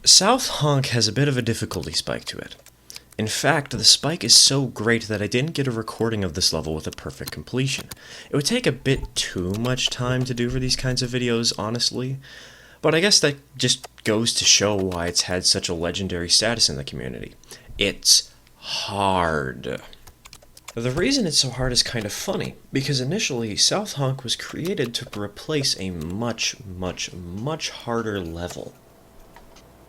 South Honk has a bit of a difficulty spike to it. In fact, the spike is so great that I didn't get a recording of this level with a perfect completion. It would take a bit too much time to do for these kinds of videos, honestly, but I guess that just goes to show why it's had such a legendary status in the community. It's hard. The reason it's so hard is kind of funny, because initially South Honk was created to replace a much harder level.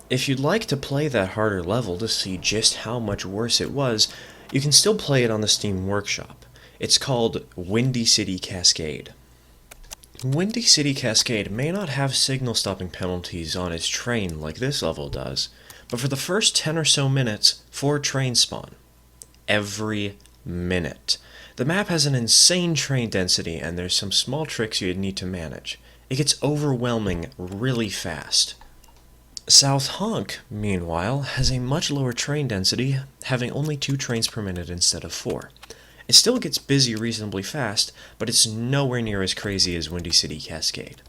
If you'd like to play that harder level to see just how much worse it was, you can still play it on the Steam Workshop. It's called Windy City Cascade. Windy City Cascade may not have signal stopping penalties on its train like this level does, but for the first 10 or so minutes, 4 trains spawn. Every minute. The map has an insane train density, and there's some small tricks you'd need to manage. It gets overwhelming really fast. South Honk, meanwhile, has a much lower train density, having only 2 trains per minute instead of 4. It still gets busy reasonably fast, but it's nowhere near as crazy as Windy City Cascade.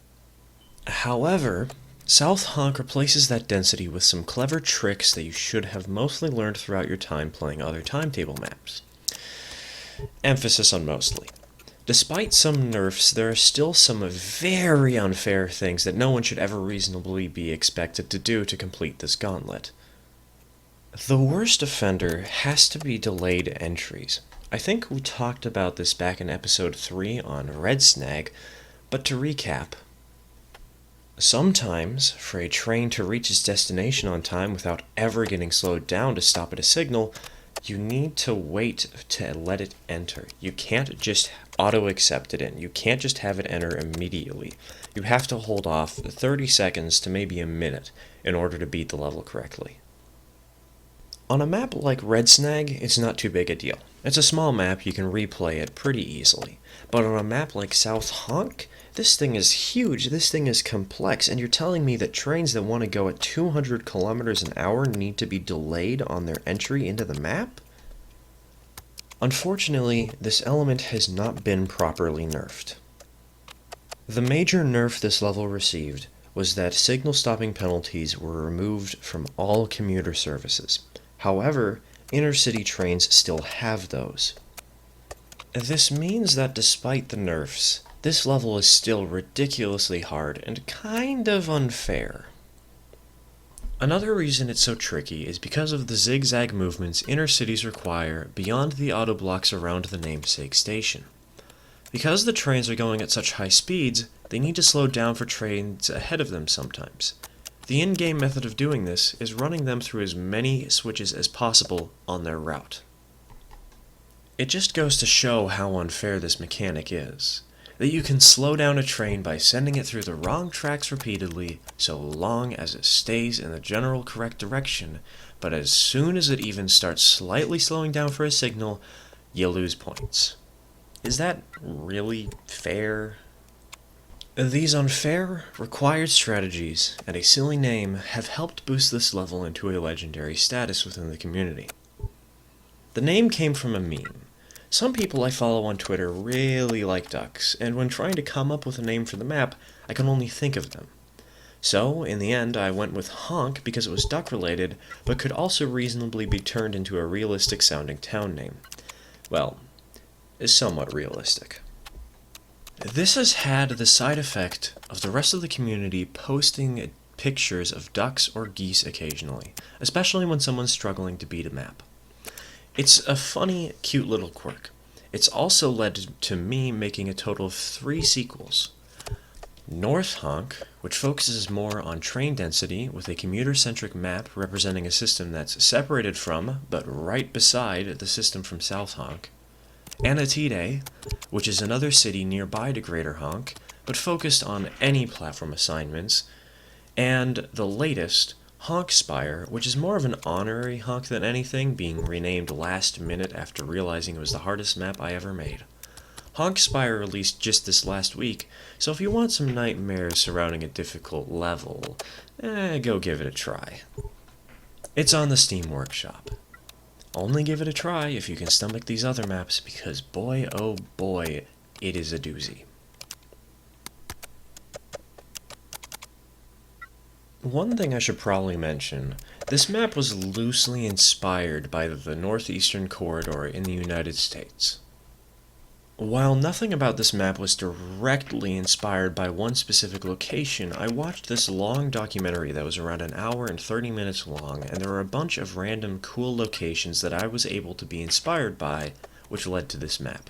However, South Honk replaces that density with some clever tricks that you should have mostly learned throughout your time playing other timetable maps. Emphasis on mostly. Despite some nerfs, there are still some very unfair things that no one should ever reasonably be expected to do to complete this gauntlet. The worst offender has to be delayed entries. I think we talked about this back in episode 3 on Red Snag, but to recap. Sometimes, for a train to reach its destination on time without ever getting slowed down to stop at a signal, you need to wait to let it enter. You can't just auto-accept it in. You can't just have it enter immediately. You have to hold off 30 seconds to maybe a minute in order to beat the level correctly. On a map like Red Snag, it's not too big a deal. It's a small map, you can replay it pretty easily. But on a map like South Honk, this thing is huge, this thing is complex, and you're telling me that trains that want to go at 200 kilometers an hour need to be delayed on their entry into the map? Unfortunately, this element has not been properly nerfed. The major nerf this level received was that signal stopping penalties were removed from all commuter services. However, inner-city trains still have those. This means that despite the nerfs, this level is still ridiculously hard and kind of unfair. Another reason it's so tricky is because of the zigzag movements inner cities require beyond the auto blocks around the namesake station. Because the trains are going at such high speeds, they need to slow down for trains ahead of them sometimes. The in-game method of doing this is running them through as many switches as possible on their route. It just goes to show how unfair this mechanic is, that you can slow down a train by sending it through the wrong tracks repeatedly so long as it stays in the general correct direction, but as soon as it even starts slightly slowing down for a signal, you lose points. Is that really fair? These unfair, required strategies and a silly name have helped boost this level into a legendary status within the community. The name came from a meme. Some people I follow on Twitter really like ducks, and when trying to come up with a name for the map, I can only think of them. So, in the end, I went with Honk because it was duck-related, but could also reasonably be turned into a realistic-sounding town name. Well, is somewhat realistic. This has had the side effect of the rest of the community posting pictures of ducks or geese occasionally, especially when someone's struggling to beat a map. It's a funny, cute little quirk. It's also led to me making a total of 3 sequels. North Honk, which focuses more on train density with a commuter-centric map representing a system that's separated from, but right beside, the system from South Honk. Anatide, which is another city nearby to Greater Honk, but focused on any platform assignments. And the latest, Honk Spire, which is more of an honorary honk than anything, being renamed last minute after realizing it was the hardest map I ever made. Honk Spire released just this last week, so if you want some nightmares surrounding a difficult level, go give it a try. It's on the Steam Workshop. Only give it a try if you can stomach these other maps, because boy oh boy, it is a doozy. One thing I should probably mention, this map was loosely inspired by the northeastern corridor in the United States. While nothing about this map was directly inspired by one specific location, I watched this long documentary that was around an hour and 30 minutes long, and there were a bunch of random cool locations that I was able to be inspired by, which led to this map.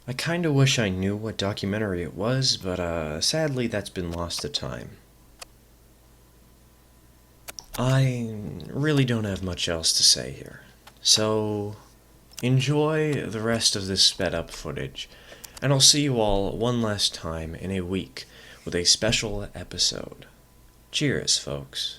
I kinda wish I knew what documentary it was, but sadly that's been lost to time. I really don't have much else to say here. So, enjoy the rest of this sped up footage, and I'll see you all one last time in a week with a special episode. Cheers, folks.